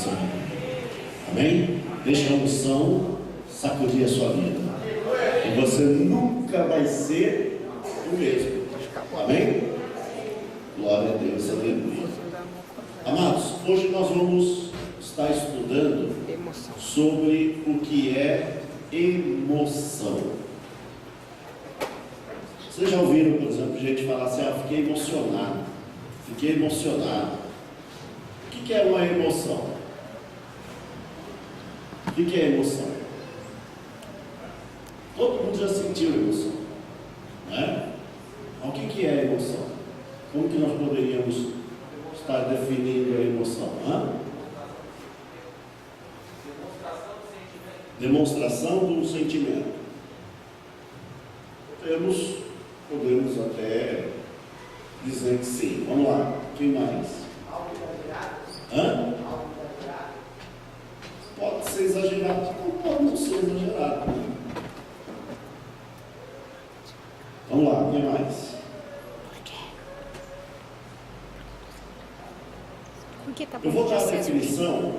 unção. Amém? Deixa a unção sacudir a sua vida. E você nunca vai ser o mesmo. Amém? Glória a Deus, aleluia. Amados, hoje nós vamos estar estudando sobre o que é emoção. Vocês já ouviram, por exemplo, gente falar assim: fiquei emocionado. Fiquei emocionado. O que é uma emoção? O que é emoção? Todo mundo já sentiu emoção, não é? Mas o que é emoção? Como que nós poderíamos estar definindo a emoção? Demonstração do sentimento. Podemos até dizer que sim. Vamos lá. Quem mais? Pode ser exagerado, ou pode não ser exagerado. Né? Vamos lá, quem mais? Eu vou dar a definição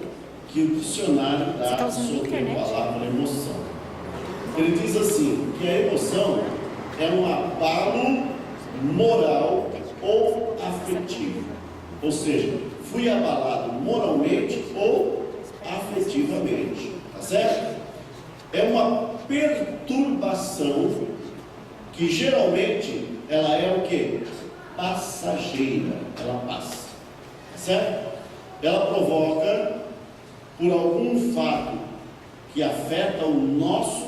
que o dicionário dá sobre a palavra emoção. Ele diz assim, que a emoção é um abalo moral ou afetivo. Ou seja, fui abalado moralmente ou afetivamente. Tá certo? É uma perturbação que geralmente ela é o quê? Passageira. Ela passa. Tá certo? Ela provoca por algum fato que afeta o nosso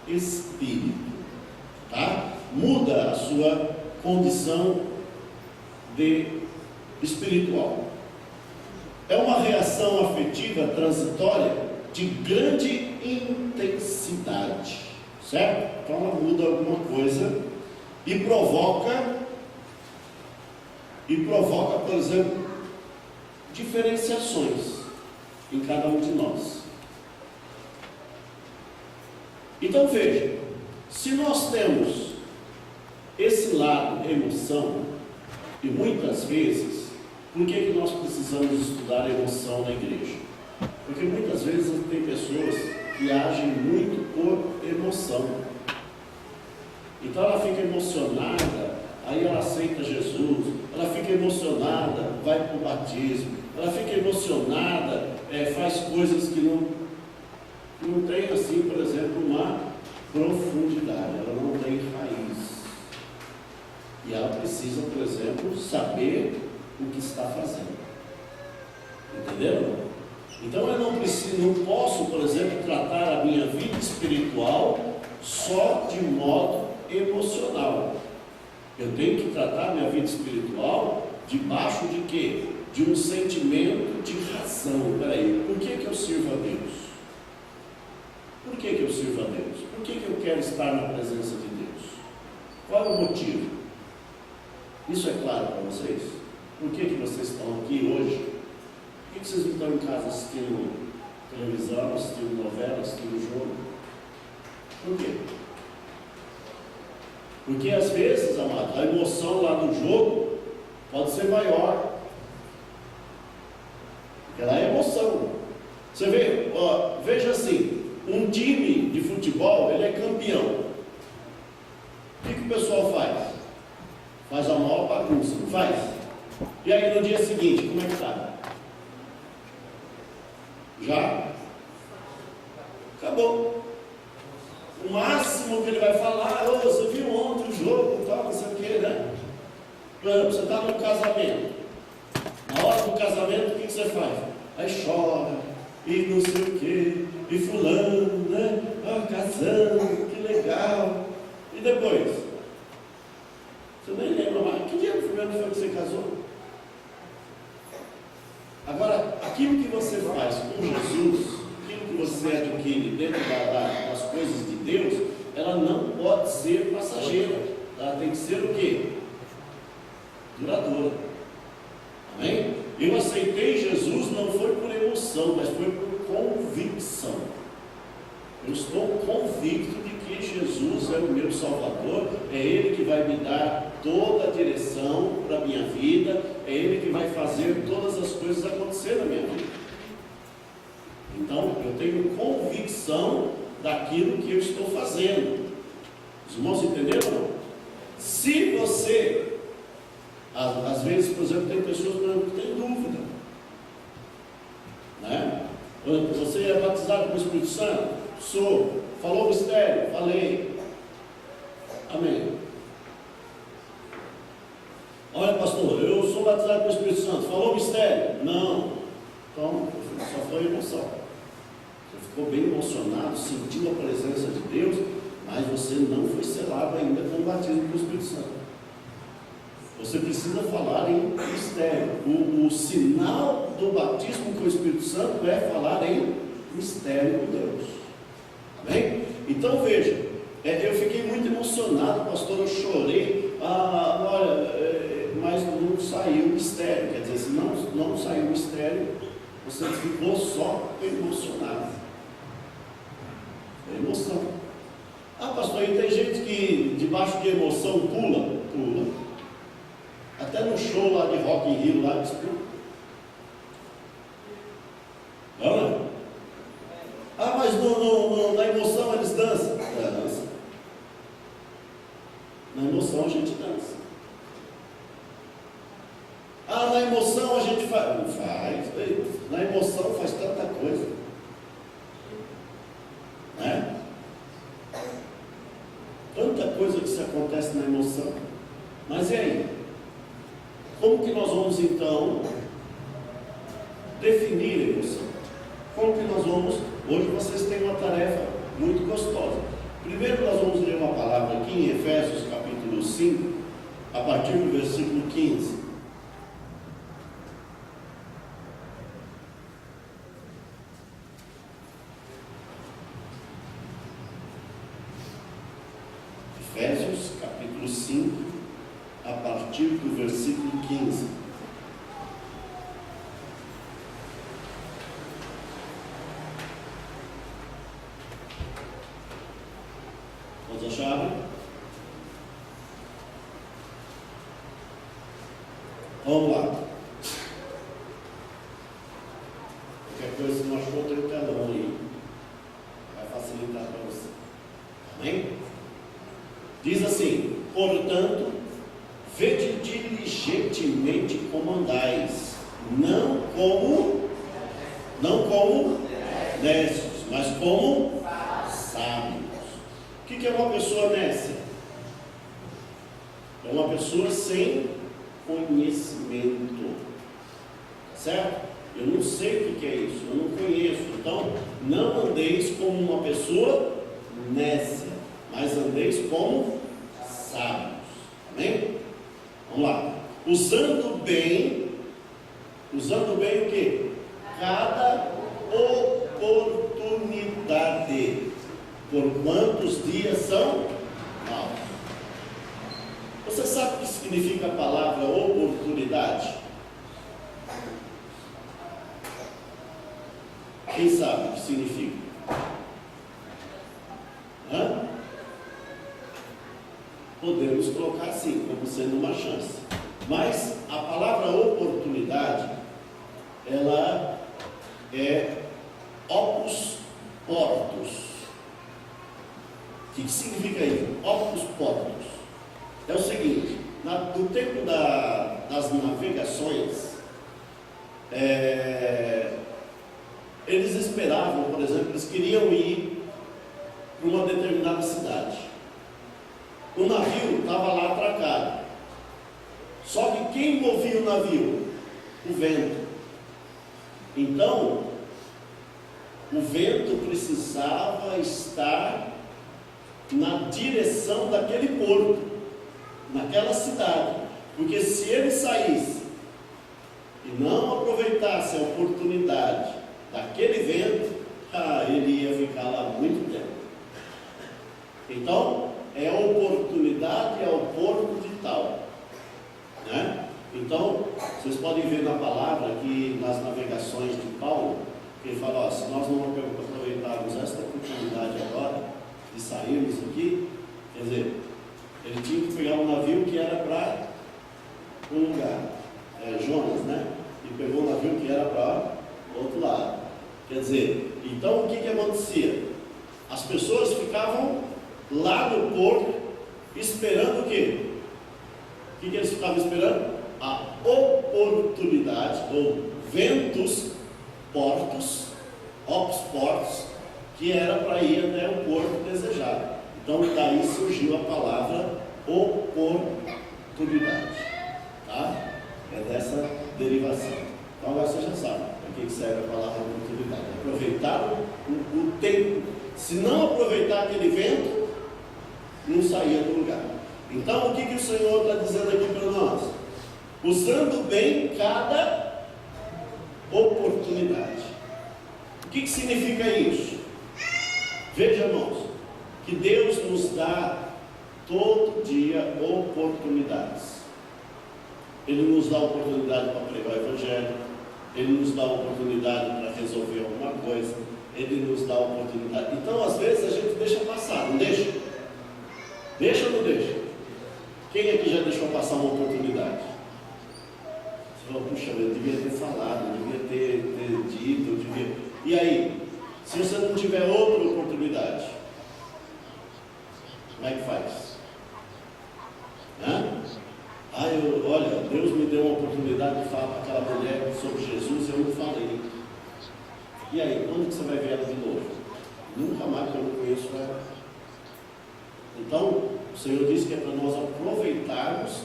espírito. Tá? Muda a sua condição espiritual. É uma reação afetiva transitória de grande intensidade, certo? Então ela muda alguma coisa e provoca, por exemplo, diferenciações em cada um de nós. Então veja, se nós temos esse lado emoção, e muitas vezes, por que nós precisamos estudar a emoção na igreja? Porque muitas vezes tem pessoas que agem muito por emoção. Então ela fica emocionada, aí ela aceita Jesus, ela fica emocionada, vai para o batismo, ela fica emocionada, faz coisas que não tem assim, por exemplo, uma profundidade, ela não tem raiz. E ela precisa, por exemplo, saber o que está fazendo. Entenderam? Então eu não posso, por exemplo, tratar a minha vida espiritual só de modo emocional. Eu tenho que tratar a minha vida espiritual debaixo de quê? De um sentimento de razão. Peraí, por que eu sirvo a Deus? Por que eu sirvo a Deus? Por que eu quero estar na presença de Deus? Qual é o motivo? Isso é claro para vocês? Por que vocês estão aqui hoje? Por que vocês não estão em casa assistindo televisão, assistindo novela, assistindo jogo? Por quê? Porque às vezes, amado, a emoção lá do jogo pode ser maior. Ela é emoção. Você vê, veja assim, um time de futebol, ele é campeão. O que o pessoal faz? Faz a maior bagunça, não faz? E aí no dia seguinte, como é que está? Já? Acabou. O máximo que ele vai falar: você viu ontem o jogo, tal, não sei o que, né? Por exemplo, você está no casamento. Na hora do casamento, o que você faz? Aí chora, e não sei o que, e fulano, né? Casando, que legal. E depois? Você nem lembra mais. Que dia primeiro foi que você casou? Agora, aquilo que você faz com Jesus, aquilo que você adquire dentro das coisas de Deus, ela não pode ser passageira. Ela tem que ser o quê? Duradoura. Amém? Eu aceitei Jesus não foi por emoção, mas foi por convicção. Eu estou convicto de que Jesus é o meu Salvador, é Ele que vai me dar toda a direção para a minha vida, é Ele que vai fazer todas as coisas acontecer na minha vida. tenho convicção daquilo que eu estou fazendo. Os irmãos entenderam? Não? Se você, às vezes, por exemplo, tem pessoas que têm dúvida, né? Você é batizado com o Espírito Santo? Sou. Falou o mistério? Falei. Amém. Olha, pastor, eu sou batizado com o Espírito Santo. Falou o mistério? Não. Então, só foi emoção. Você ficou bem emocionado, sentiu a presença de Deus, mas você não foi selado ainda com o batismo com o Espírito Santo. Você precisa falar em mistério. O sinal do batismo com o Espírito Santo é falar em mistério com Deus. Amém? Então veja, eu fiquei muito emocionado, pastor, eu chorei. Mas não saiu o mistério. Quer dizer, se não saiu o mistério, você ficou só emocionado. É emoção. Pastor, e tem gente que debaixo de emoção pula. Até no show lá de Rock in Rio, lá diz pula. Não? Mas na emoção eles dançam. Dança. Na emoção a gente dança. Na emoção a gente faz. Não faz. Na emoção faz tanta coisa. Né? Tanta coisa que se acontece na emoção. Mas e aí? Como que nós vamos então definir a emoção? Como que nós vamos? Hoje vocês têm uma tarefa muito gostosa. Primeiro nós vamos ler uma palavra aqui em Efésios capítulo 5, a partir do versículo 15. Efésios capítulo 5, a partir do versículo 15. Todos acharam? Vamos lá. Qualquer coisa, se não achou, tem um telão aí. Vai facilitar para você. Amém? Diz assim: portanto, vede diligentemente como andais, não como necios, mas como sábios. O que é uma pessoa nécia? É uma pessoa sem conhecimento, certo? Eu não sei o que é isso, eu não conheço. Então, não andeis como uma pessoa nécia, mas andeis como sábios. Amém? Vamos lá. Usando bem o quê? Cada oportunidade, por quantos dias são maus. Você sabe o que significa a palavra oportunidade? Quem sabe o que significa? Podemos colocar assim, como sendo uma chance. Mas a palavra oportunidade, ela é opus portus. O que significa isso? Opus portus. É o seguinte, no tempo das navegações, eles esperavam, por exemplo, eles queriam ir para uma determinada cidade. O navio estava lá atracado. Só que quem movia o navio? O vento. Então, o vento precisava estar na direção daquele porto, naquela cidade. Porque se ele saísse e não aproveitasse a oportunidade daquele vento, ele ia ficar lá muito tempo. Então, é a oportunidade ao porto de tal, né? Então, vocês podem ver na palavra que nas navegações de Paulo, que ele fala, se nós não aproveitarmos esta oportunidade agora de sairmos aqui, quer dizer, ele tinha que pegar um navio que era para um lugar, Jonas, né? E pegou um navio que era para o outro lado. Quer dizer, então o que acontecia? As pessoas ficavam lá no porto esperando o quê? O que eles ficavam esperando? A oportunidade, ou ventos, portos, que era para ir até o porto desejado. Então daí surgiu a palavra oportunidade, tá? É dessa derivação. Então agora você já sabe para que serve a palavra oportunidade. Aproveitar o tempo. Se não aproveitar aquele vento, não saía do lugar. Então o que o Senhor está dizendo aqui para nós? Usando bem cada oportunidade. O que significa isso? Veja, irmãos, que Deus nos dá todo dia oportunidades. Ele nos dá oportunidade para pregar o Evangelho, Ele nos dá oportunidade para resolver alguma coisa, Ele nos dá oportunidade. Então, às vezes, a gente deixa passar, não deixa? Deixa ou não deixa? Quem aqui já deixou passar uma oportunidade? Você falou, puxa, eu devia ter falado, eu devia ter dito, eu devia... E aí, se você não tiver outra oportunidade, como é que faz? Olha, Deus me deu uma oportunidade de falar para aquela mulher sobre Jesus e eu não falei. E aí, quando que você vai ver ela de novo? Nunca mais, que eu não conheço ela. Então, o Senhor disse que é para nós aproveitarmos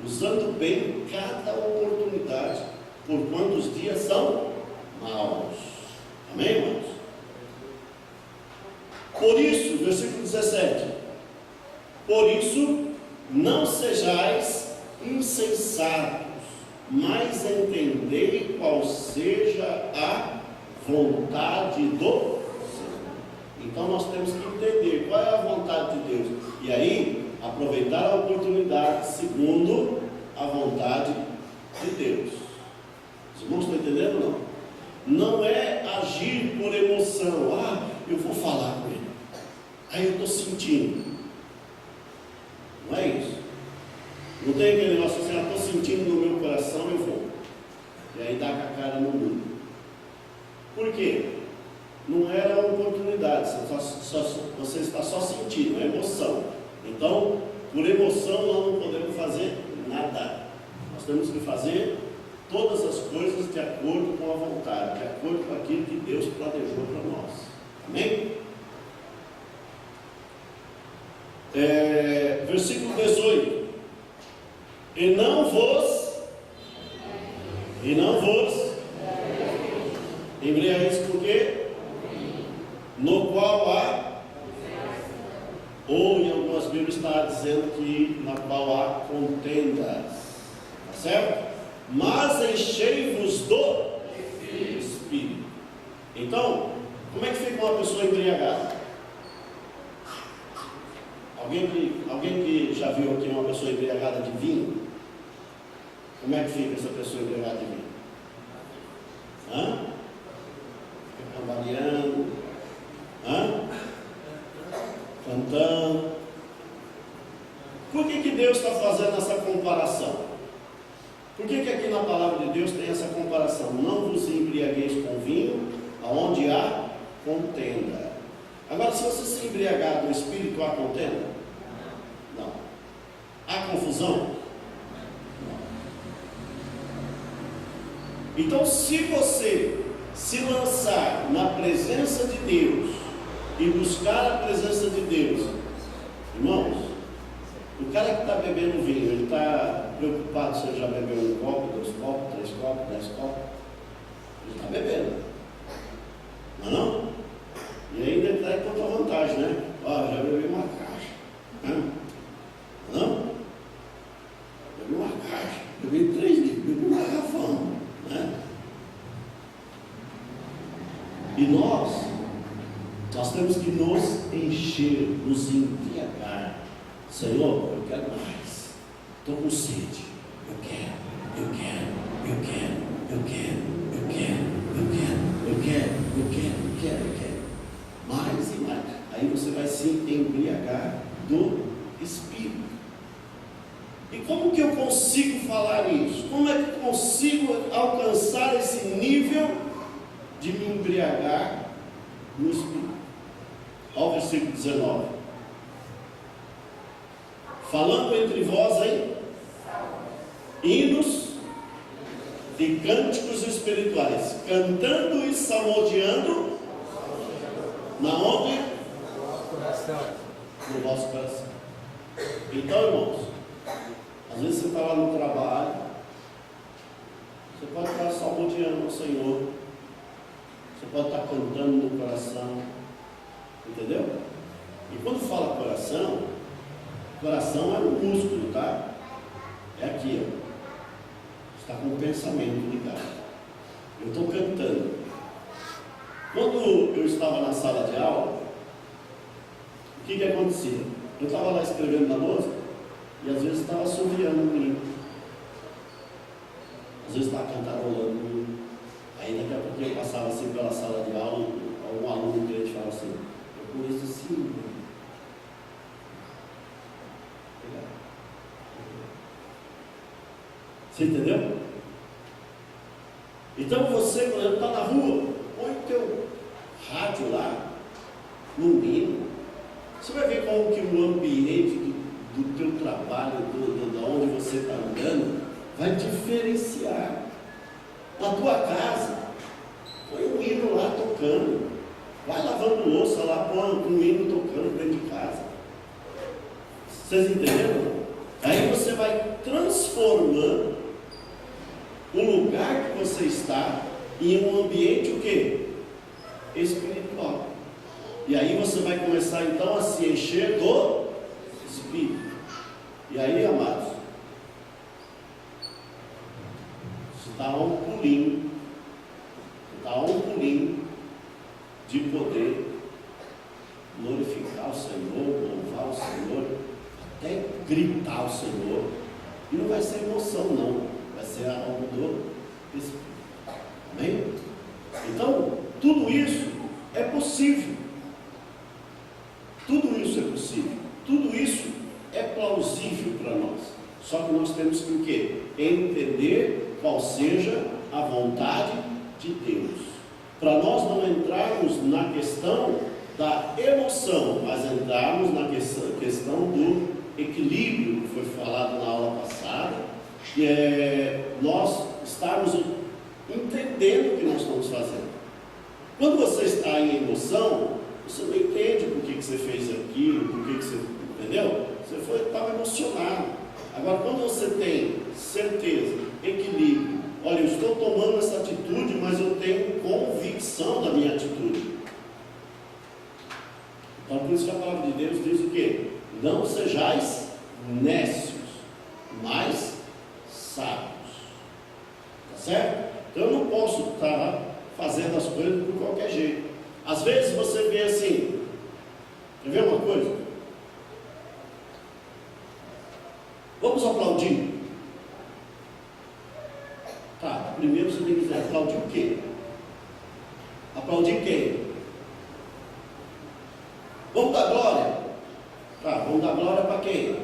usando bem cada oportunidade, porquanto os dias são maus. Amém, irmãos? Por isso, versículo 17: por isso, não sejais insensatos, mas entendei qual seja a vontade do Senhor. Então nós temos que entender qual é a vontade de Deus, e aí aproveitar a oportunidade segundo a vontade de Deus. Os irmãos estão entendendo ou não? Não é agir por emoção. Eu vou falar com ele, aí eu estou sentindo. Não é isso. Não tem aquele negócio assim, estou sentindo no meu coração, eu vou. E aí dá com a cara no mundo. Por quê? Não era uma oportunidade, você está só sentindo, é emoção. Então, por emoção nós não podemos fazer nada. Nós temos que fazer todas as coisas de acordo com a vontade, de acordo com aquilo que Deus planejou para nós. Amém? Versículo 18: e não vos embriagueis com o quê? No qual há, ou em algumas Bíblias está dizendo que na qual há contendas, tá certo? Mas enchei-vos do Espírito. Então, como é que fica uma pessoa embriagada? Alguém que já viu aqui uma pessoa embriagada de vinho? Como é que fica essa pessoa embriagada de vinho? Fica cambaleando, cantando. Por que Deus está fazendo essa comparação? Por que aqui na palavra de Deus tem essa comparação? Não vos embriagueis com vinho, aonde há contenda. Agora, se você se embriagar do Espírito, há contenda? Não. Há confusão? Não. Então, se você se lançar na presença de Deus e buscar a presença de Deus, irmãos, o cara que está bebendo vinho, ele está preocupado se ele já bebeu 1 copo, 2 copos, 3 copos, 10 copos? Ele está bebendo, não? E ainda ele está com outra vantagem, né? Já bebi uma caixa, não? Bebi uma caixa, bebi 3 litros, bebi uma garrafão, né? E nós temos que nos encher, nos embriagar. Senhor, eu quero mais, estou com sede, eu quero mais e mais. Aí você vai se embriagar do Espírito. E como que eu consigo falar isso? Como é que eu consigo alcançar esse nível de me embriagar no Espírito. Olha o versículo 19. Falando entre vós aí, hinos e cânticos espirituais, cantando e salmodiando, na onde? No vosso coração. Então, irmãos, às vezes você está lá no trabalho, você pode estar salmodiando ao Senhor, você pode estar cantando no coração, entendeu? E quando fala coração é um músculo, tá? É aqui, ó. Está com o pensamento ligado. Eu estou cantando. Quando eu estava na sala de aula, o que acontecia? Eu estava lá escrevendo na lousa e às vezes estava assoviando um hino. Às vezes estava cantarolando um hino. Aí daqui a pouco eu passava assim pela sala de aula, algum aluno crente falava assim, eu conheço esse hino. Você entendeu? Então você, quando está na rua, põe o teu rádio lá, no hino. Você vai ver como que o ambiente do teu trabalho, de onde você está andando, vai diferenciar. Na tua casa, põe um hino lá tocando. Vai lavando louça lá, põe um hino tocando dentro de casa. Vocês entenderam? Aí você vai transformando o lugar que você está em um ambiente o quê? Espiritual. E aí você vai começar então a se encher do Espírito. E aí, amados, você está a um pulinho, de poder glorificar o Senhor, louvar o Senhor, até gritar o Senhor. E não vai ser emoção não, vai ser algo do Espírito. Amém? Então, tudo isso é possível. Tudo isso é possível. Tudo isso é plausível para nós. Só que nós temos que o quê? Entender qual seja a vontade de Deus. Para nós não entrarmos na questão da emoção, mas entrarmos na questão do equilíbrio que foi falado na aula passada, que é nós estarmos entendendo o que nós estamos fazendo. Quando você está em emoção, você não entende por que você fez aquilo, por que você, entendeu? Você estava emocionado. Agora, quando você tem certeza, equilíbrio, olha, eu estou tomando essa atitude, mas eu tenho convicção da minha atitude. Então, por isso que a palavra de Deus diz o quê? Não sejais nécios, mas sábios. Tá certo? Então, eu não posso estar fazendo as coisas por qualquer jeito. Às vezes você vê assim, quer ver uma coisa? Vamos aplaudir. Tá, primeiro você tem que dizer, aplaudir o quê? Aplaudir quem? Vamos dar glória? Tá, vamos dar glória para quem?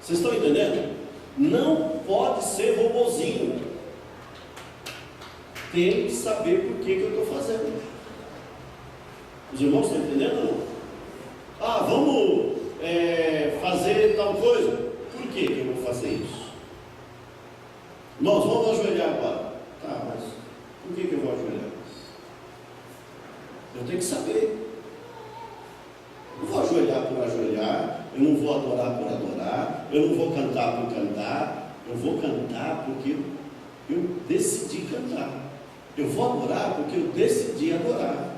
Vocês estão entendendo? Não pode ser robozinho. Tem que saber por que eu estou fazendo. Os irmãos estão entendendo? Ah, vamos fazer tal coisa. Por que eu vou fazer isso? Nós vamos ajoelhar agora. Tá, mas por que eu vou ajoelhar? Eu tenho que saber. Eu não vou ajoelhar por ajoelhar, eu não vou adorar por adorar, eu não vou cantar por cantar, eu vou cantar porque eu decidi cantar. Eu vou adorar porque eu decidi adorar.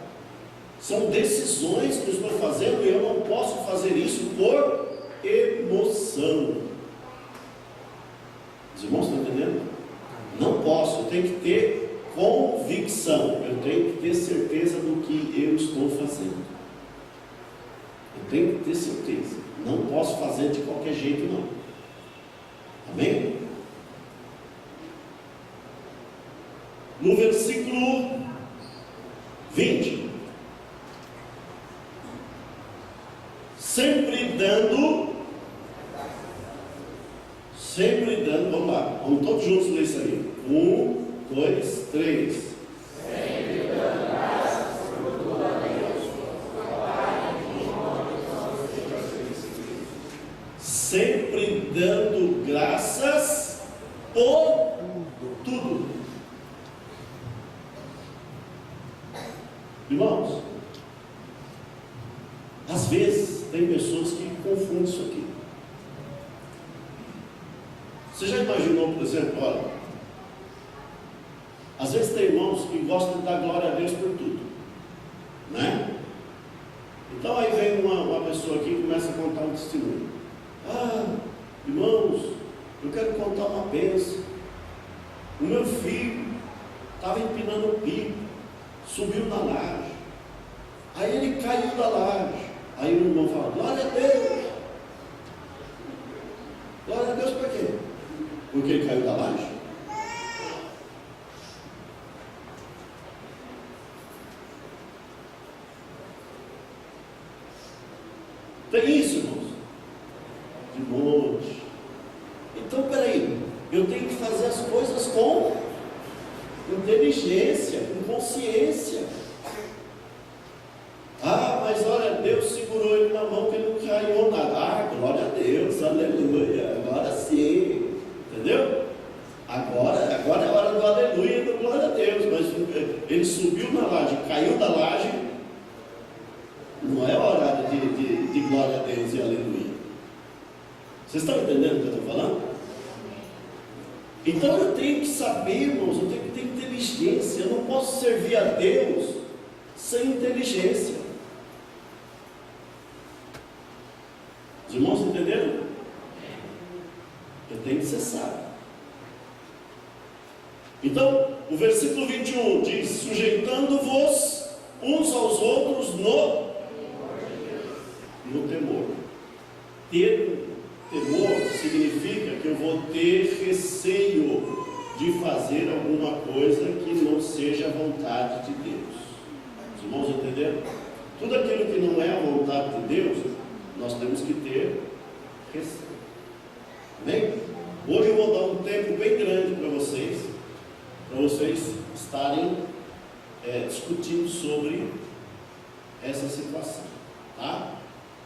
São decisões que eu estou fazendo e eu não posso fazer isso por emoção. Os irmãos estão entendendo? Não posso, eu tenho que ter convicção, eu tenho que ter certeza do que eu estou fazendo. Eu tenho que ter certeza. Não posso fazer de qualquer jeito, não. Amém? No versículo 20, sempre dando, vamos lá, vamos todos juntos ler isso aí. 1, 2, 3. Sempre dando graças por tudo. Irmãos, às vezes tem pessoas que confundem isso aqui. Você já imaginou, por exemplo, olha, às vezes tem irmãos que gostam de dar glória a Deus por tudo, né? Então aí vem uma pessoa aqui e começa a contar um testemunho. Irmãos, eu quero contar uma bênção. O meu filho estava empinando o pico, subiu na laje, aí ele caiu da laje. Aí o irmão fala: glória a Deus. Glória a Deus para quê? Porque ele caiu da laje? Tem isso, irmãos? De monte. Então, peraí, eu tenho que fazer as coisas com inteligência, com consciência. Mas olha, Deus segurou ele na mão que ele não caiu nada. Glória a Deus, aleluia, agora sim, entendeu? Agora é hora do aleluia e do glória a Deus. Mas ele subiu na laje, caiu da laje, não é hora de glória a Deus e aleluia. Vocês estão entendendo o que eu estou falando? Então eu tenho que saber, irmãos, eu tenho que ter inteligência. Eu não posso servir a Deus sem inteligência. Os irmãos entenderam? Eu tenho que ser sábio. Então, o versículo 21 diz: sujeitando-vos uns aos outros no temor. Ter temor significa que eu vou ter receio de fazer alguma coisa que não seja a vontade de Deus. Os irmãos entenderam? Tudo aquilo que não é a vontade de Deus, nós temos que ter receio. Amém? Hoje eu vou dar um tempo bem grande para vocês estarem discutindo sobre essa situação, tá?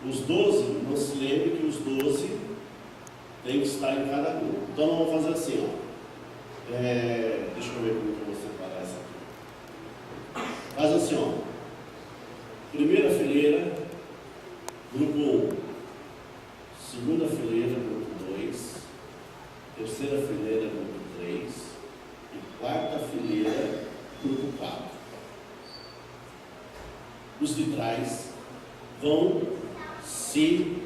Os 12, não se lembre que os 12 têm que estar em cada grupo. Então nós vamos fazer assim, ó. Deixa eu ver como que eu vou separar essa aqui. Faz assim, ó. Primeira fileira, grupo 1. Segunda fileira, grupo 2. Terceira fileira, grupo 3. E quarta fileira, grupo 4. Os de trás vão se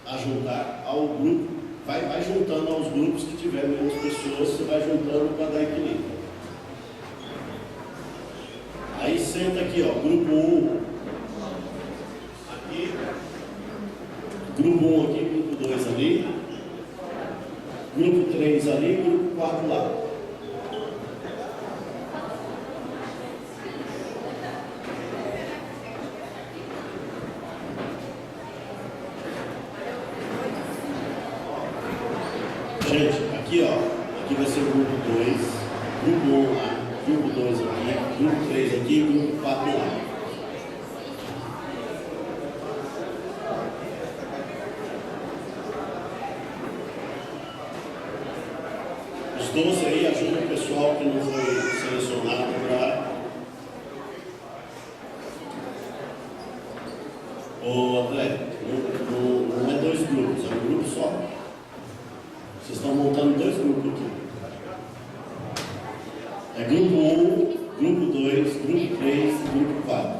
ajuntar ao grupo. Vai juntando aos grupos que tiver menos pessoas, você vai juntando para dar equilíbrio. Aí senta aqui, ó, grupo 1 aqui, grupo 1 aqui, grupo 2 ali, grupo 3 ali, grupo 4 lá. Gente, aqui ó, aqui vai ser o grupo 2, grupo 1 lá, grupo 2 aqui, grupo 3 aqui, grupo 4 lá. Os 12 aí ajudam o pessoal que não foi selecionado para... Ô André, não é 2 grupos, é um grupo só. Vocês estão montando 2 grupos aqui. É grupo 1, grupo 2, grupo 3 e grupo 4.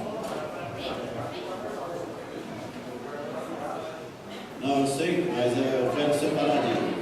Não, eu sei, mas eu quero separadinho.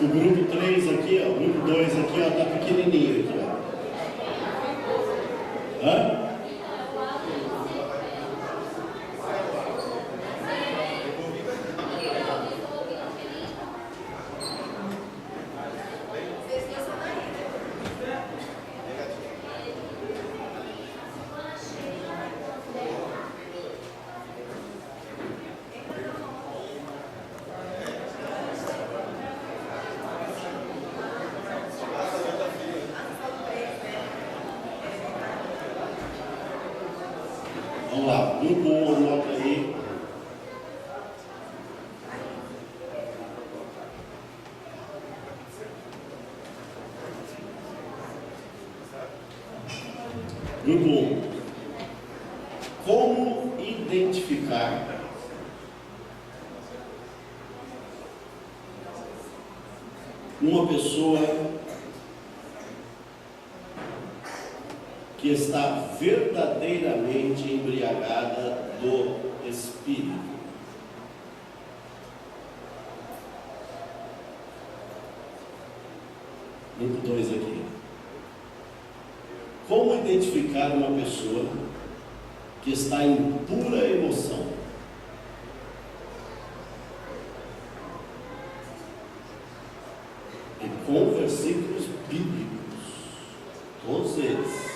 O grupo 3 aqui, ó, o grupo 2 aqui, ó, tá pequenininho aqui, ó. Hã? Vamos lá, grupo 1, anota aí. Grupo 1. Como identificar uma pessoa que está verdadeiramente embriagada do Espírito? Grupo 2 aqui. Como identificar uma pessoa que está em pura emoção? E com versículos bíblicos, todos eles.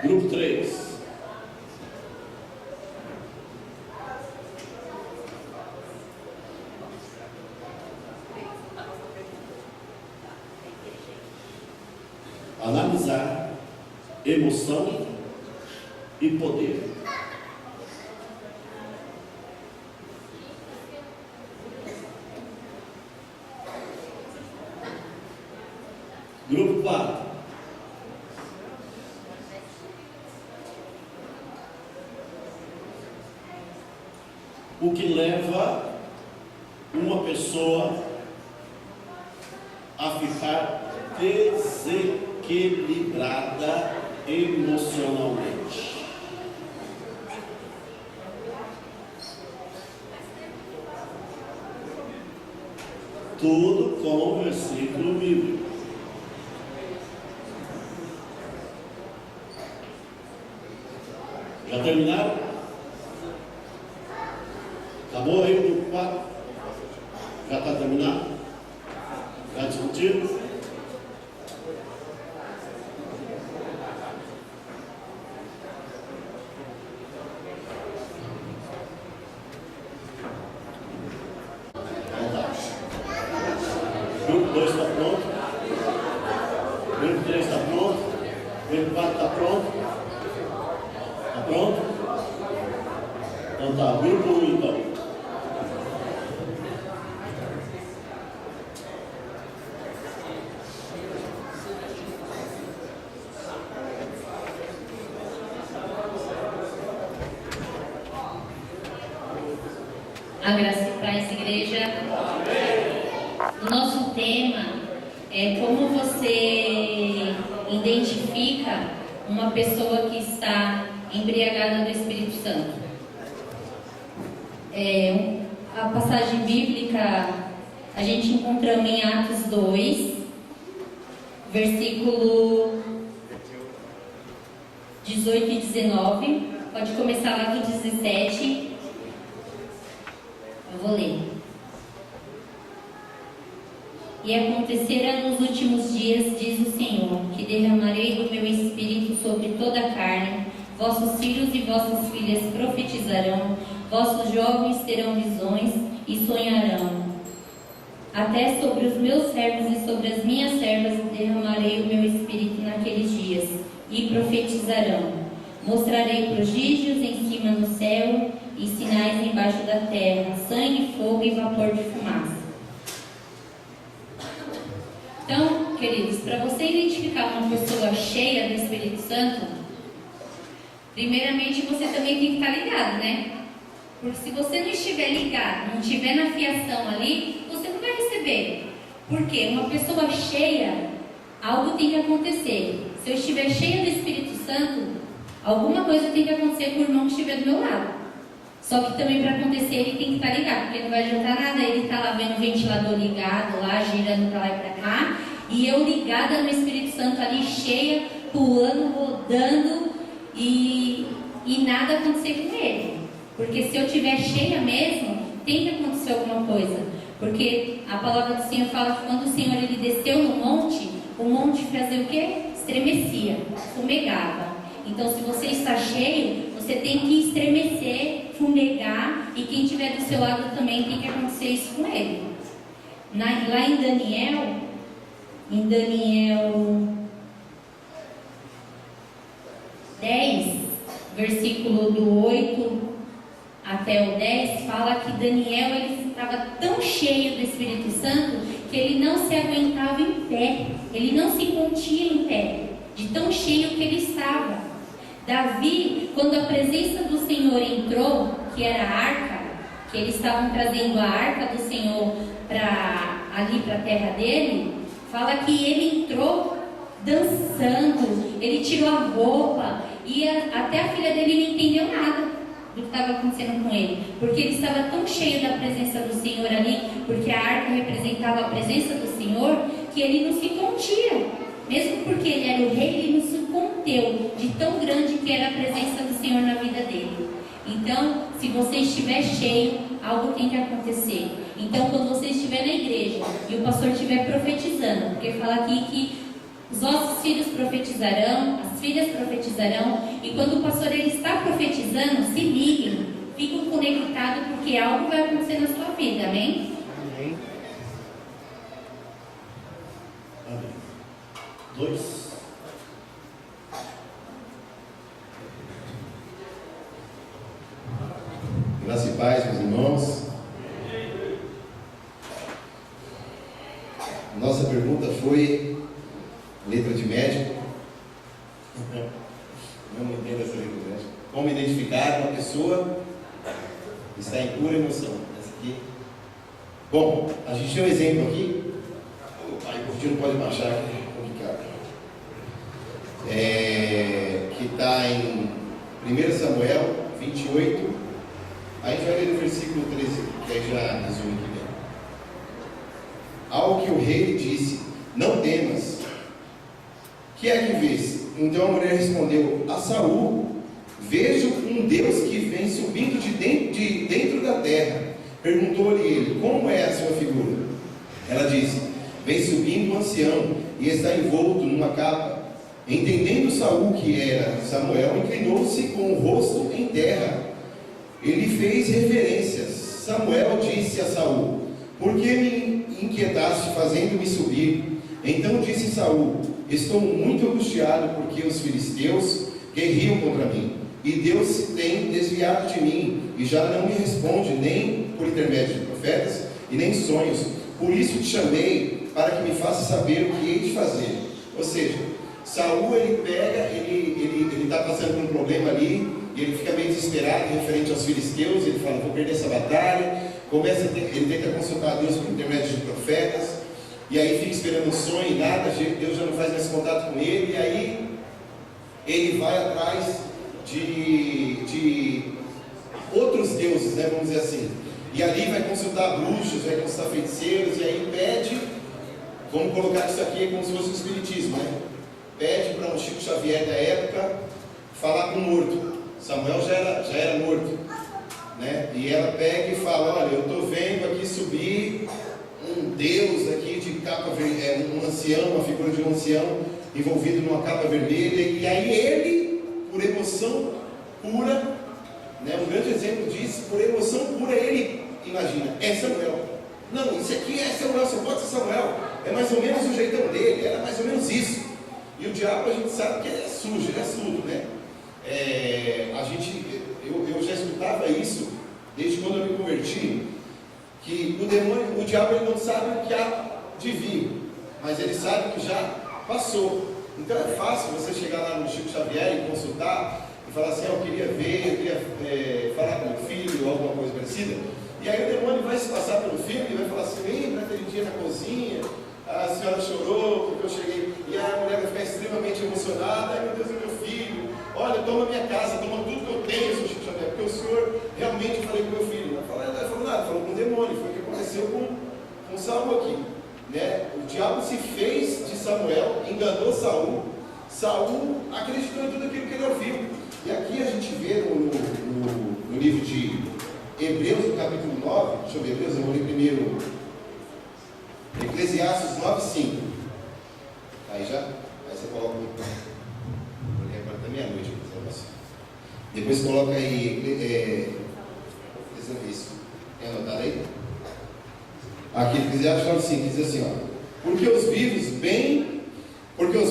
Grupo 3. Analisar emoção e poder. Grupo 4. O que leva uma pessoa a ficar desequilibrada emocionalmente? Tudo com o versículo bíblico. Já terminaram? Acabou aí o grupo 4? Já está terminado? Já discutiram? Então tá. Grupo 2 está pronto? Grupo 3 está pronto? Grupo 4 está pronto? Está pronto? Então tá, grupo 1 então. A graça e paz, igreja. O nosso tema é como você identifica uma pessoa que está embriagada do Espírito Santo. A passagem bíblica a gente encontramos em Atos 2, versículo 18 e 19. Pode começar lá do 17. Eu vou ler. E acontecerá nos últimos dias, diz o Senhor, que derramarei do meu espírito sobre toda a carne. Vossos filhos e vossas filhas profetizarão, vossos jovens terão visões e sonharão. Até sobre os meus servos e sobre as minhas servas derramarei o meu espírito naqueles dias, e profetizarão. Mostrarei prodígios em cima no céu e sinais embaixo da terra, sangue, fogo e vapor de fumaça. Então, queridos, para você identificar uma pessoa cheia do Espírito Santo, primeiramente você também tem que estar ligado, né? Porque se você não estiver ligado, não estiver na fiação ali, você não vai receber. Porque uma pessoa cheia, algo tem que acontecer. Se eu estiver cheia do Espírito Santo, alguma coisa tem que acontecer com o irmão que estiver do meu lado. Só que também para acontecer ele tem que estar ligado, porque não vai adiantar nada ele estar lá vendo o ventilador ligado, lá girando para lá e para cá, e eu ligada no Espírito Santo ali, cheia, pulando, rodando, e nada acontecer com ele. Porque se eu estiver cheia mesmo, tem que acontecer alguma coisa. Porque a palavra do Senhor fala que quando o Senhor ele desceu no monte, o monte fazia o quê? Estremecia, fumegava. Então se você está cheio, você tem que estremecer, fumegar, e quem estiver do seu lado também tem que acontecer isso com ele. Lá em Daniel 10, versículo do 8 até o 10, fala que Daniel ele estava tão cheio do Espírito Santo que ele não se aguentava em pé, ele não se continha em pé, de tão cheio que ele estava. Davi, quando a presença do Senhor entrou, que era a arca, que eles estavam trazendo a arca do Senhor ali para a terra dele, fala que ele entrou dançando, ele tirou a roupa, e até a filha dele não entendeu nada do que estava acontecendo com ele, porque ele estava tão cheio da presença do Senhor ali, porque a arca representava a presença do Senhor, que ele não se contia. Mesmo porque ele era o rei, ele não se conteu de tão grande que era a presença do Senhor na vida dele. Então, se você estiver cheio, algo tem que acontecer. Então, quando você estiver na igreja e o pastor estiver profetizando, porque fala aqui que os nossos filhos profetizarão, as filhas profetizarão, e quando o pastor ele está profetizando, se liguem, fiquem conectados, porque algo vai acontecer na sua vida, amém? Amém. Amém. 2. Graça e paz, meus irmãos. Nossa pergunta foi letra de médico. Não entendo essa letra de médico. Como identificar uma pessoa que está em pura emoção? Essa aqui. Bom, a gente tem um exemplo aqui. Aí o curtir não pode baixar, que é complicado. Que está em 1 Samuel 28. Aí a gente vai ler no versículo 13, que aí já resume aqui bem. Ao que o rei lhe disse: não temas. Que é que vês? Então a mulher respondeu: a Saul vejo um Deus que vem subindo de dentro da terra. Perguntou-lhe ele: como é a sua figura? Ela disse: vem subindo um ancião e está envolto numa capa. Entendendo Saul que era Samuel, inclinou-se com o rosto em terra. Ele fez reverências. Samuel disse a Saul: por que me inquietaste fazendo-me subir? Então disse Saul: estou muito angustiado porque os filisteus guerriam contra mim, e Deus se tem desviado de mim, e já não me responde nem por intermédio de profetas, e nem sonhos. Por isso te chamei, para que me faça saber o que hei de fazer. Ou seja, Saul ele está passando por um problema ali, e ele fica meio desesperado referente aos filisteus. Ele fala: vou perder essa batalha. Ele tenta consultar a Deus por intermédio de profetas, e aí fica esperando um sonho e nada, Deus já não faz mais contato com ele, e aí ele vai atrás de outros deuses, né, vamos dizer assim, e ali vai consultar bruxos, vai consultar feiticeiros, e aí pede, vamos colocar isso aqui como se fosse o espiritismo, né? Pede para um Chico Xavier da época falar com o morto. Samuel já era morto, né? E ela pega e fala: olha, eu estou vendo aqui subir um Deus aqui de capa vermelha, um ancião, uma figura de um ancião envolvido numa capa vermelha, e aí ele, por emoção pura, né, um grande exemplo disso, por emoção pura, ele imagina: é Samuel. Não, isso aqui é Samuel, só pode ser Samuel. É mais ou menos o jeitão dele, era mais ou menos isso. E o diabo, a gente sabe que ele é sujo, ele é surdo, né? Eu já escutava isso desde quando eu me converti, que o diabo ele não sabe o que há de vir, mas ele sabe que já passou. Então é fácil você chegar lá no Chico Xavier e consultar e falar assim: eu queria falar com meu filho ou alguma coisa parecida. E aí o demônio vai se passar pelo filho e vai falar assim: lembra aquele dia na cozinha, a senhora chorou porque eu cheguei, e a mulher vai ficar extremamente emocionada: ai meu Deus, é meu filho, olha, toma minha casa, toma tudo que eu tenho, seu Chico Xavier, porque o senhor realmente aconteceu com Saul aqui, né? O diabo se fez de Samuel, enganou Saul. Saul acreditou em tudo aquilo que ele ouviu. E aqui a gente vê no livro de Hebreus, no capítulo 9, deixa eu ver, Hebreus, eu vou ler primeiro Eclesiastes 9:5. Aí você coloca, porque agora está meia-noite, depois coloca aí, isso, tem anotado aí? Aqui, Eclesiastes 9:5, diz assim, ó: porque os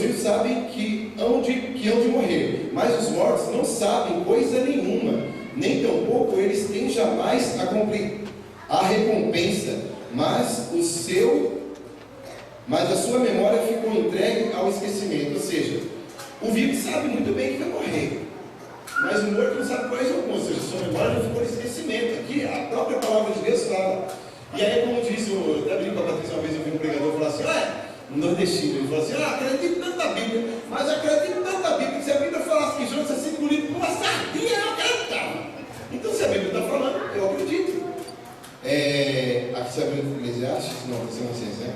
vivos sabem que hão de morrer, mas os mortos não sabem coisa nenhuma, nem tampouco eles têm jamais a recompensa, mas a sua memória ficou entregue ao esquecimento. Ou seja, o vivo sabe muito bem que vai morrer, mas o morto não sabe coisa alguma, ou seja, sua memória não ficou no esquecimento. Aqui a própria palavra de Deus fala. E aí, como diz, eu até brinco com a Patrícia uma vez, eu vi um pregador falar assim, um nordestino, ele falou assim, acredito tanto na Bíblia, mas acredito tanto na Bíblia, que se a Bíblia falasse que Jonas ia ser engolido por uma sardinha, eu acreditava. Então, se a Bíblia está falando, eu acredito. Aqui você abriu o Eclesiastes? Não, vocês, né?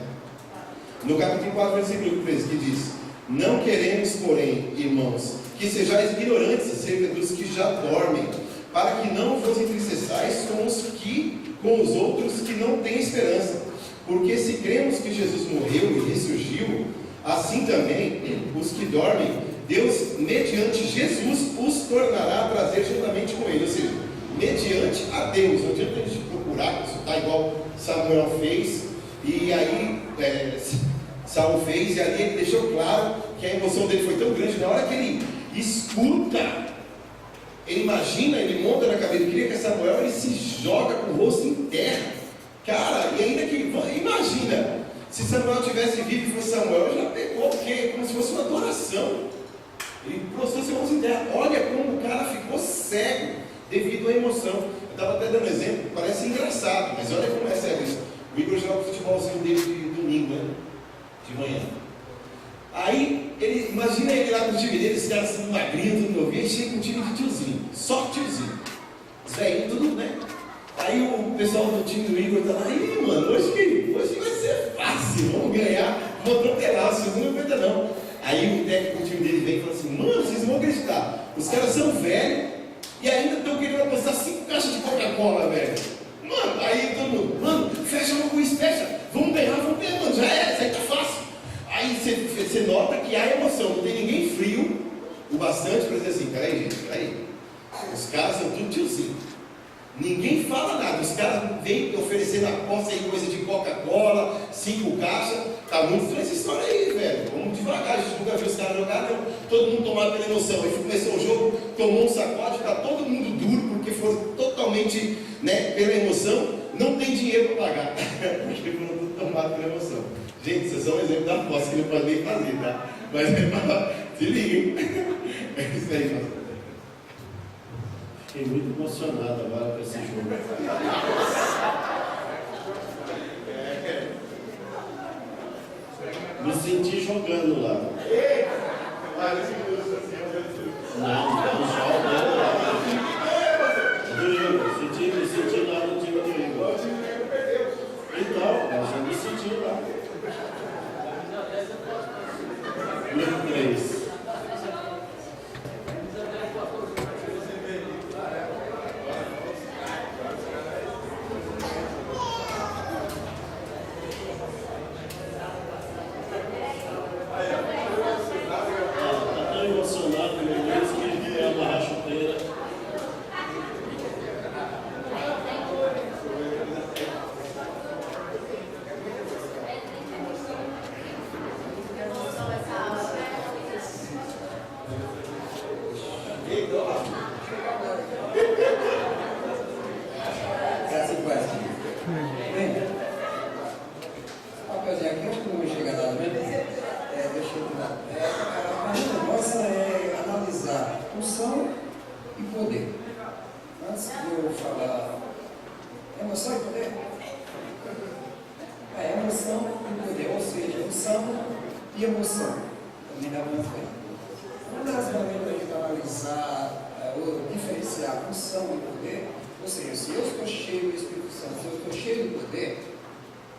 No capítulo 4, versículo 13, que diz: não queremos, porém, irmãos, que sejais ignorantes acerca dos que já dormem, para que não vos entristeçais com os outros que não têm esperança. Porque se cremos que Jesus morreu e ressurgiu, assim também os que dormem, Deus, mediante Jesus, os tornará a trazer juntamente com ele. Ou seja, mediante a Deus. Não adianta a gente procurar consultar igual Samuel fez, e aí Saul fez, e ali ele deixou claro que a emoção dele foi tão grande. Na hora que ele escuta, ele imagina, ele monta na cabeça, ele queria que é Samuel, ele se joga com o rosto em terra. Cara, e ainda que, imagina, se Samuel tivesse vivo e fosse Samuel, já pegou, porque é como se fosse uma adoração. Ele prostrou seu rosto em terra. Olha como o cara ficou cego devido à emoção. Eu estava até dando exemplo, parece engraçado, mas olha como é sério isso. O Igor joga o futebolzinho dele de domingo, né? De manhã. Aí, imagina ele lá no time dele, esse cara assim, magrinho, tudo novinho, e chega com um time de tiozinho, só tiozinho. Os velhinhos, tudo, né? Aí o pessoal do time do Igor tá lá, aí mano, hoje vai ser fácil, vamos ganhar, vamos atropelar, vocês não aguentam não. Aí o técnico do time dele vem e fala assim, mano, vocês não vão acreditar, os caras são velhos e ainda estão querendo apostar 5 caixas de Coca-Cola, velho. Mano, aí todo mundo, mano, fecha logo isso, fecha, vamos ganhar, mano, já é, isso aí tá fácil. Aí você nota que há emoção, não tem ninguém frio o bastante para dizer assim, peraí gente, peraí, os caras são tudo tiozinho. Ninguém fala nada, os caras vêm oferecendo aposta aí, coisa de Coca-Cola, 5 caixas, tá muito estranha essa história aí, velho. Vamos devagar, a gente nunca viu os caras jogar, não. Todo mundo tomado pela emoção. Aí começou o jogo, tomou um sacode, tá todo mundo duro, porque foram totalmente, né, pela emoção, não tem dinheiro para pagar, porque foram tudo tomados pela emoção. Gente, isso é só um exemplo da aposta que não pode nem fazer, tá? Mas é para se liga. É isso aí, pastor. Fiquei muito emocionado agora com esse jogo. Me senti jogando lá. Não jogo lá. Me senti lá no time do Igor. Então, eu já me senti lá. Grupo 3. Ou seja, se eu estou cheio do Espírito Santo, se eu estou cheio do poder,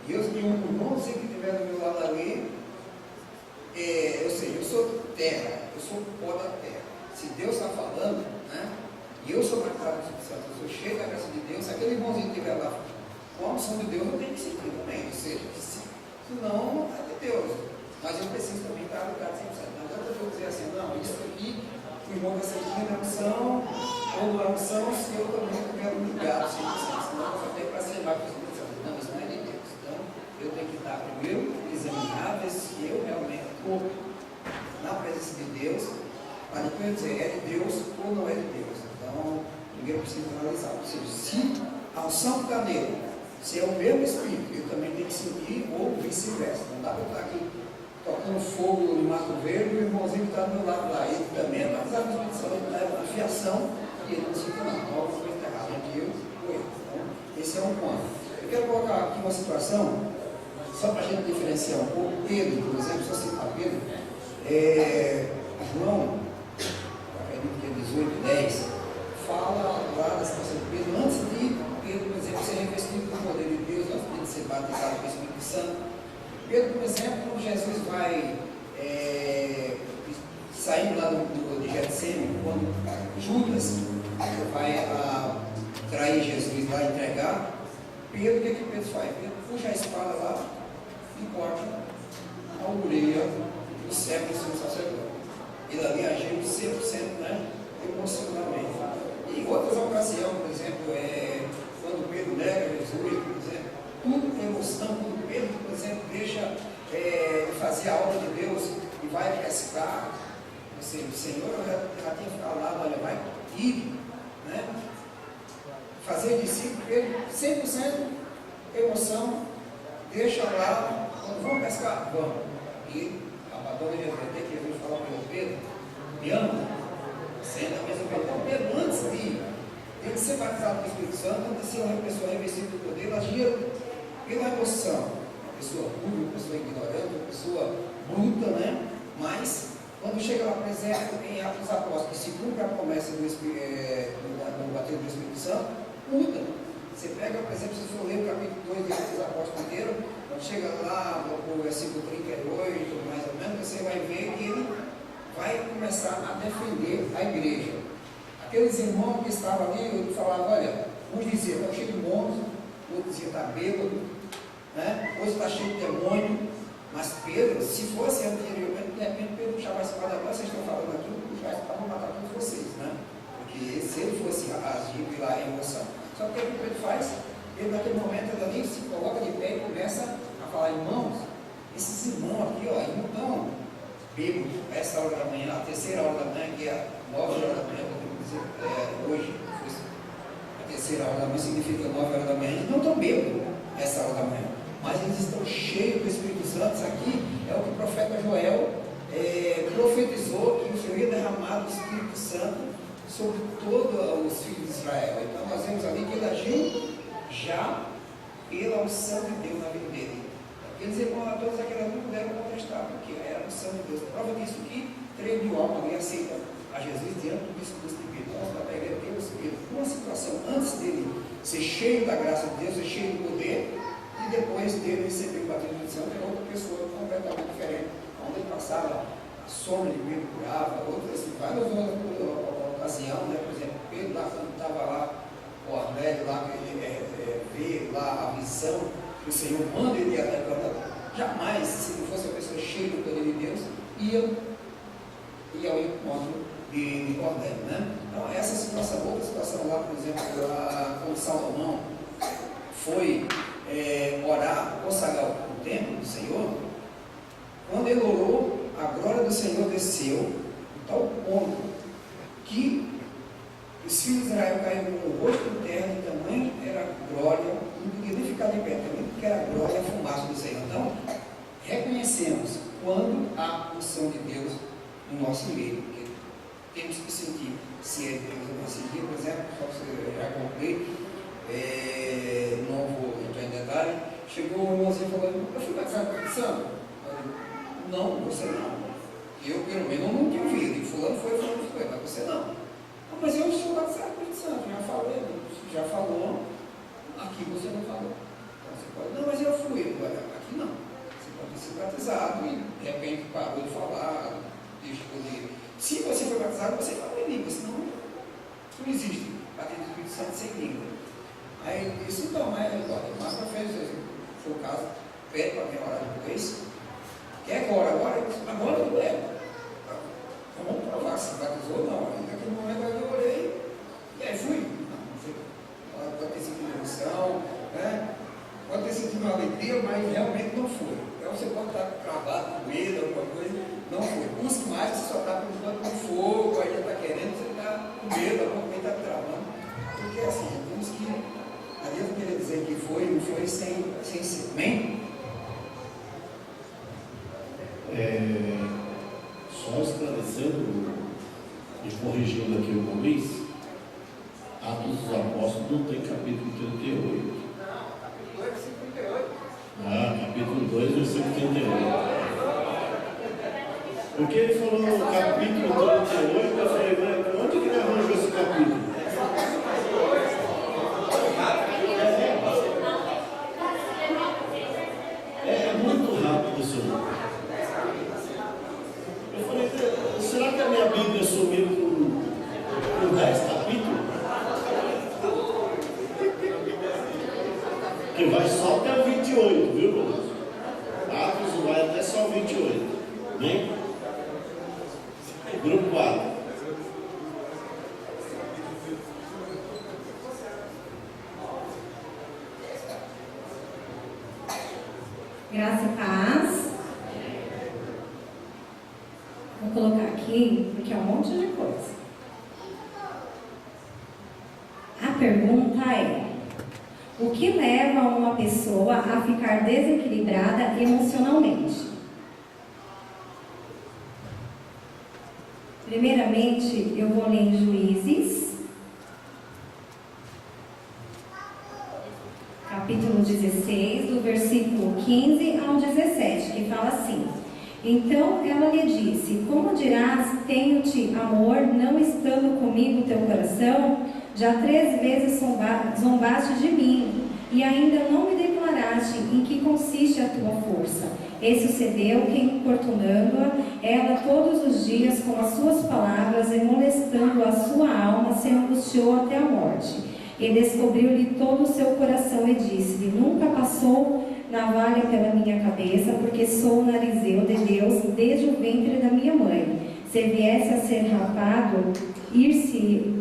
E os irmãozinhos que estiveram do meu lado ali, eu sei, eu sou terra, eu sou pó da terra. Se Deus está falando, né? E eu sou batizado no Espírito Santo, eu sou cheio da graça de Deus, se aquele irmãozinho que estiver lá com a unção de Deus, eu tenho que sentir também. Ou seja, senão não é de Deus. Mas eu preciso também estar ligado 100%. Não adianta eu dizer assim, não, isso aqui, o irmão vai ser aqui na unção, ou na unção, se eu também estiver ligado 100%. Senão eu só tenho para ser mais para o Espírito Santo. Não, isso não é de Deus. Então, eu tenho que estar primeiro examinar, ver se eu realmente estou na presença de Deus, para depois dizer, é de Deus ou não é de Deus. Então, primeiro eu preciso analisar. Ou seja, se a unção está nele, se é o mesmo Espírito, eu também tenho que sentir, ou vice-versa. Não dá para eu estar aqui tocando fogo no Mato Verde e o irmãozinho que está do meu lado lá. Ele também é batizado no Espírito Santo, ele leva a fiação e ele não sinta não. Então, alguma coisa está errada entre eu ou ele. Então, esse é um ponto. Eu quero colocar aqui uma situação, só para a gente diferenciar um pouco. Pedro, por exemplo, só citar Pedro, João, acredito que é 18, 10, fala lá da situação de Pedro, antes de Pedro, por exemplo, ser revestido do poder de Deus, antes de ser batizado pelo Espírito Santo. Pedro, por exemplo, quando Jesus vai saindo lá de Getsêmani, quando Judas vai trair Jesus lá, entregar, Pedro, o que Pedro faz? Pedro puxa a espada lá e corta a orelha do servo do seu sacerdote. Ele ali agiu 100%, né, emocionalmente. E em outras ocasiões, por exemplo, quando Pedro nega Jesus, por exemplo, tudo com emoção, quando Pedro, por exemplo, deixa fazer a obra de Deus e vai pescar, ou seja, o Senhor já tinha falado, olha, vai ir, né? Fazer discípulo, Pedro, 100% emoção, deixa lá, quando vamos pescar, vamos. E abandona Jesus, até que Jesus falou para Pedro, me ama? Senta a mesma coisa. Então, Pedro, antes de ele ser batizado pelo Espírito Santo, antes de ser uma pessoa revestida do poder, ela agia pela emoção. Uma pessoa rude, uma pessoa ignorante, uma pessoa bruta, né? Mas, quando chega lá, por exemplo, em Atos dos Apóstolos, que se cumpre a promessa do batismo do Espírito Santo, muda. Você pega, por exemplo, se for ler o capítulo 2 de Atos dos Apóstolos inteiro, quando chega lá no versículo 38, mais ou menos, você vai ver que ele vai começar a defender a igreja. Aqueles irmãos que estavam ali, ele falava, olha, uns diziam, está cheio de monstros, outros diziam, está bêbado, né? Outros está cheio de demônio. Mas Pedro, se fosse anteriormente, de repente Pedro puxava a espada agora, vocês estão falando aqui, puxar a espada para matar todos vocês, né? Porque se ele fosse agir pela emoção. Só que o que Pedro faz? Ele naquele momento ele ali se coloca de pé e começa a falar, irmãos, esses irmãos aqui, ó, então, bêbado, essa hora da manhã, a terceira hora da manhã, que é a 9 horas da manhã, hoje, a terceira hora da manhã significa 9 horas da manhã, eles não estão bêbados essa hora da manhã, mas eles estão cheios do Espírito Santo. Isso aqui é o que o profeta Joel profetizou, que o Senhor ia derramar do Espírito Santo sobre todos os filhos de Israel. Então nós vemos ali que ele agiu já pela unção de Deus na vida dele. Aqueles irmãos, todos aqueles não puderam contestar, porque era a unção de Deus. Prova disso que 3 mil almas ali aceitam a Jesus diante do discurso de Pedro. Nós da igreja temos uma situação antes dele ser cheio da graça de Deus, ser cheio do poder, e depois dele receber o batismo do Santo, era outra pessoa completamente diferente. Onde ele passava, a sombra de Pedro curava, outras, várias outras ocasiões, né? Por exemplo, Pedro lá, quando estava lá, o Cornélio lá, vê lá a visão que o Senhor manda ele ir até Canaã. Jamais, se não fosse uma pessoa cheia do poder de Deus, ia ao encontro de Cornélio, né? Então, essa situação, outra situação lá, por exemplo, quando Salomão foi orar, consagrar o templo do Senhor, quando ele orou, a glória do Senhor desceu, a tal ponto que os filhos de Israel caíram com o rosto em terra, de tamanho era a glória, não podia nem ficar de pé, também porque era a glória e a fumaça do Senhor. Então, reconhecemos quando há unção de Deus no nosso meio, porque temos que sentir se é Deus ou não. Esse dia, por exemplo, só que eu já comprei, não vou entrar em detalhe, chegou um irmãozinho falando, eu fui batizado com o Espírito Santo? Não, você não. Eu, pelo menos, não tinha ouvido, e fulano foi, mas você não. Não, mas eu sou batizado com o Espírito Santo, já falou, aqui você não falou. Então, você pode, não, mas eu fui, Isso não existe. Batismo do Espírito Santo sem língua. Aí ele disse, então, mas para fez, se for o caso, pede para quem orar depois. Quer agora? Agora não é. Então vamos provar se batizou ou não. Aí naquele momento eu orei e aí fui. Pode ter sido emoção, né? Pode ter sido uma alegria, mas realmente não foi. Então você pode estar travado com medo, alguma coisa, não foi. Busque mais, você só está preocupado com fogo, aí já está querendo, você está com medo, alguma coisa está travando. Porque assim, temos que. Ali eu queria dizer que foi, não foi sem ser. Amém? Só esclarecendo e corrigindo aqui o Luiz, Atos dos Apóstolos não tem capítulo 38. Capítulo 2, versículo 38. Capítulo 2, versículo 38. Porque ele falou no capítulo 38, eu falei, mas onde que ele arranjou esse capítulo? É muito rápido, senhor. Eu falei, será que a minha Bíblia sumiu com 10 capítulos? Que vai só até o 28, viu, irmãos? Atos vai até só o 28. Vem? Grupo 4. Graça e paz. Vou colocar aqui, porque é um monte de coisa. A pergunta é: o que leva uma pessoa a ficar desequilibrada emocionalmente? Primeiramente, eu vou ler em Juízes, capítulo 16, do versículo 15 ao 17, que fala assim: então ela lhe disse, como dirás, tenho-te amor, não estando comigo teu coração? Já 3 vezes zombaste de mim, e ainda não me declaraste em que consiste a tua força. E sucedeu que, importunando-a, ela todos os dias com as suas palavras e molestando a sua alma, se angustiou até a morte. E descobriu-lhe todo o seu coração e disse-lhe, nunca passou navalha pela minha cabeça, porque sou narizeu de Deus desde o ventre da minha mãe. Se viesse a ser rapado, ir-se-ia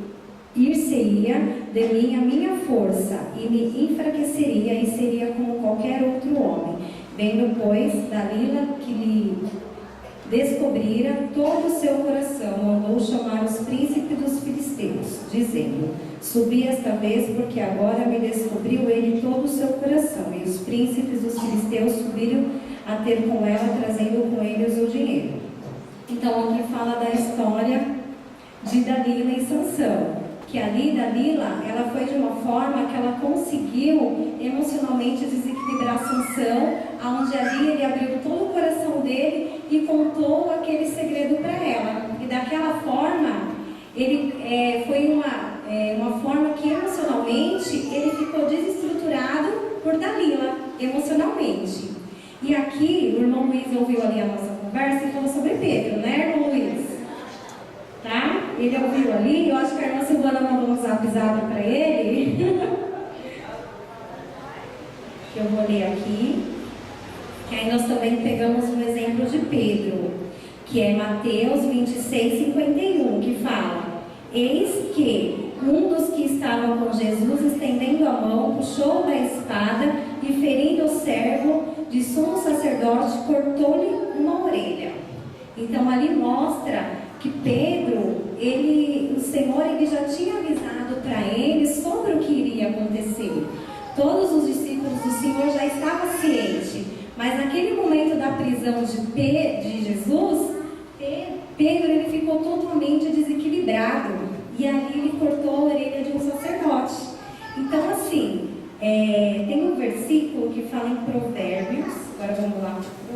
de mim a minha força, e me enfraqueceria e seria como qualquer outro homem. Vendo, pois, Dalila que lhe descobrira todo o seu coração, mandou chamar os príncipes dos filisteus, dizendo, subi esta vez, porque agora me descobriu ele todo o seu coração. E os príncipes dos filisteus subiram a ter com ela, trazendo com eles o dinheiro. Então aqui fala da história de Dalila e Sansão, que ali Dalila, ela foi de uma forma que ela conseguiu emocionalmente desequilibrar Sansão, onde ali ele abriu todo o coração dele e contou aquele segredo para ela. E daquela forma, ele foi uma forma que emocionalmente ele ficou desestruturado por Dalila, emocionalmente. E aqui, o irmão Luiz ouviu ali a nossa conversa e falou sobre Pedro, né, irmão Luiz? Tá? Ele ouviu ali, eu acho que a irmã Silvana mandou um zap para ele. Que eu vou ler aqui. Que aí nós também pegamos um exemplo de Pedro, que é Mateus 26:51, que fala: eis que um dos que estavam com Jesus, estendendo a mão, puxou da espada e, ferindo o servo de sumo sacerdote, cortou-lhe uma orelha. Então ali mostra que Pedro, o Senhor já tinha avisado para ele sobre o que iria acontecer. Todos os discípulos do Senhor já estavam cientes, mas naquele momento da prisão de Jesus, Pedro ele ficou totalmente desequilibrado, e ali ele cortou a orelha de um sacerdote. Então assim, tem um versículo que fala em Provérbios, agora vamos lá para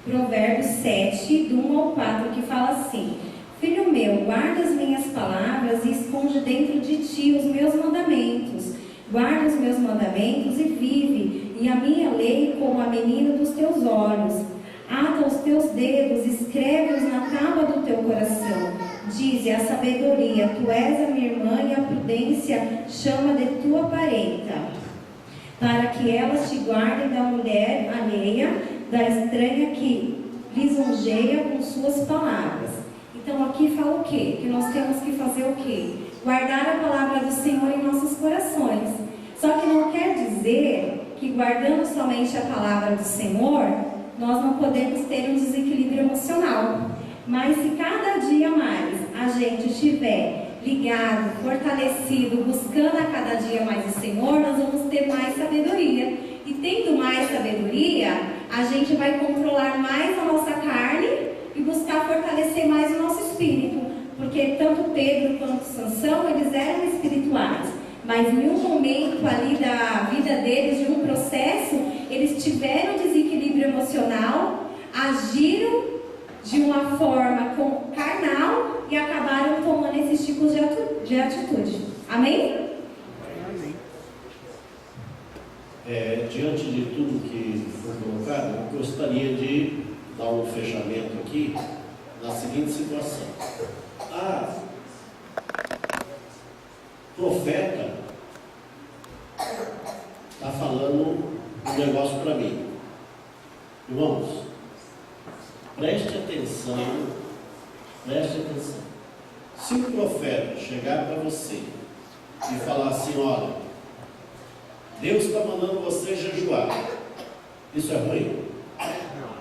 Provérbios 7, do 1 ao 4, que fala assim: filho meu, guarda as minhas palavras e esconde dentro de ti os meus mandamentos. Guarda os meus mandamentos e vive, e a minha lei como a menina dos teus olhos. Ata os teus dedos, escreve-os na tábua do teu coração. Dize a sabedoria: tu és a minha irmã, e a prudência chama de tua parenta, para que elas te guardem da mulher alheia, da estranha que lisonjeia com suas palavras. Então aqui fala o quê? Que nós temos que fazer o quê? Guardar a palavra do Senhor em nossos corações. Só que não quer dizer que guardando somente a palavra do Senhor, nós não podemos ter um desequilíbrio emocional. Mas se cada dia mais a gente estiver ligado, fortalecido, buscando a cada dia mais o Senhor, nós vamos ter mais sabedoria. E tendo mais sabedoria, a gente vai controlar mais a nossa carne e buscar fortalecer mais o nosso espírito. Porque tanto Pedro quanto Sansão, eles eram espirituais. Mas em um momento ali da vida deles, de um processo, eles tiveram desequilíbrio emocional, agiram de uma forma carnal e acabaram tomando esses tipos de atitude. Amém? Diante de tudo que foi colocado, eu gostaria de dar um fechamento aqui na seguinte situação. A profeta está falando um negócio para mim. Irmãos, preste atenção. Se um profeta chegar para você e falar assim: olha, Deus está mandando você jejuar, isso é ruim? Não.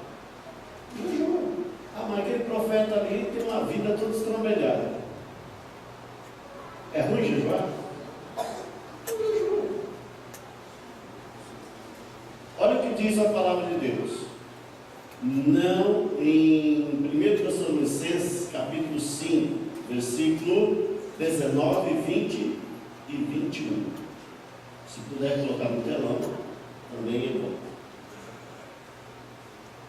Mas aquele profeta ali tem uma vida toda estrambelhada. É ruim jejuar? Não jejua. Olha o que diz a palavra de Deus. Não, em 1 Tessalonicenses, capítulo 5, versículo 19, 20 e 21. Se puder colocar no telão, também é bom.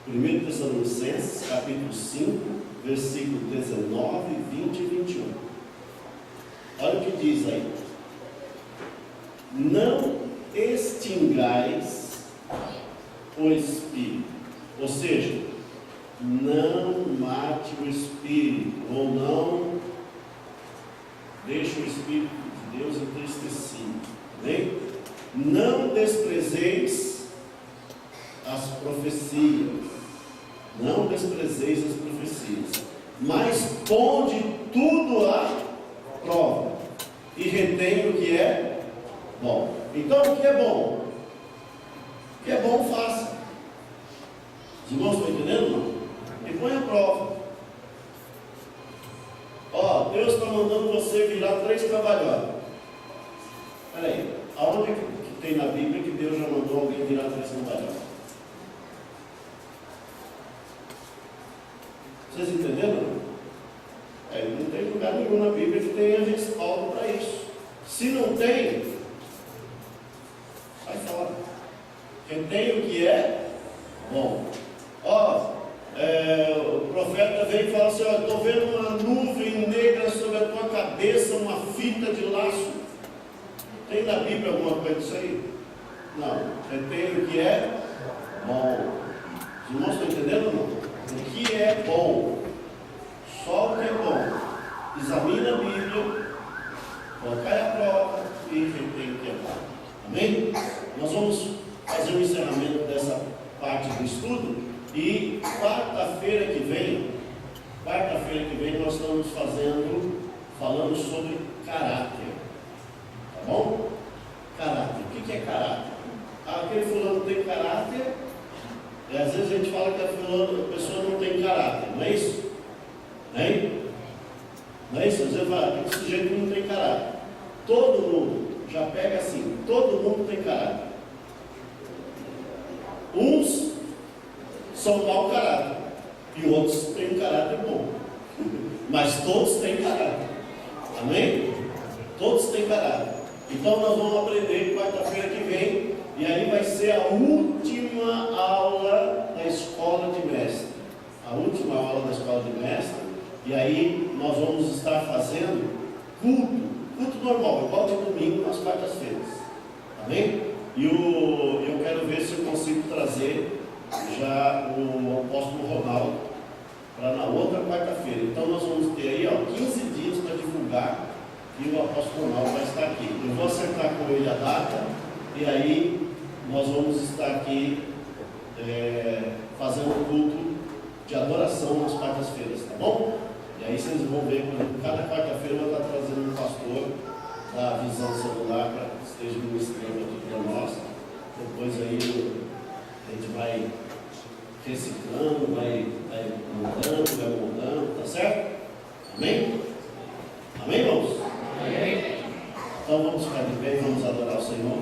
1 Tessalonicenses, capítulo 5, versículo 19, 20 e 21. Olha o que diz aí. Não extingais o Espírito. Ou seja, não mate o Espírito, ou não deixe o Espírito de Deus entristecido. Amém? Não desprezeis as profecias. Não desprezeis as profecias, mas ponde tudo à prova e retém o que é bom. Então, o que é bom? O que é bom, faça. Os irmãos estão entendendo? Não? E põe a prova. Ó, Deus está mandando você virar 3 trabalhadores. Espera aí, aonde que tem na Bíblia que Deus já mandou alguém virar 3 trabalhadores? Vocês entenderam? Não tem lugar nenhum na Bíblia que tenha respaldo para isso. Se não tem, sai fora. Quem tem o que é bom. O profeta vem e fala assim: estou vendo uma nuvem negra sobre a tua cabeça, uma fita de laço. Tem na Bíblia alguma coisa disso aí? Não. Quem tem o que é bom. Os irmãos estão entendendo ou não? O que é bom, só o que é bom. Examina a Bíblia, colocar a prova e retém o que é bom. Amém? Nós vamos fazer o encerramento dessa parte do estudo e quarta-feira que vem nós estamos falando sobre caráter. Tá bom? Caráter. O que é caráter? Aquele fulano tem caráter. E às vezes a gente fala que a pessoa não tem caráter, não é isso? Hein? Não é isso? Às vezes fala que esse sujeito não tem caráter. Todo mundo, já pega assim, todo mundo tem caráter. Uns são mau caráter e outros têm um caráter bom. Mas todos têm caráter. Amém? Todos têm caráter. Então nós vamos aprender quarta-feira que vem. E aí vai ser a última aula da escola de mestre. A última aula da escola de mestre. E aí nós vamos estar fazendo culto normal, igual de domingo nas quartas-feiras. Amém? E eu quero ver se eu consigo trazer já o apóstolo Ronaldo para na outra quarta-feira. Então nós vamos ter aí 15 dias para divulgar que o apóstolo Ronaldo vai estar aqui. Eu vou acertar com ele a data e aí nós vamos estar aqui fazendo um culto de adoração nas quartas-feiras, tá bom? E aí vocês vão ver que cada quarta-feira eu vou estar trazendo um pastor da Visão Celular para que esteja ministrando aqui para nós. Depois aí a gente vai reciclando, vai moldando, tá certo? Amém? Amém, irmãos? Amém. Então vamos ficar de pé e vamos adorar o Senhor.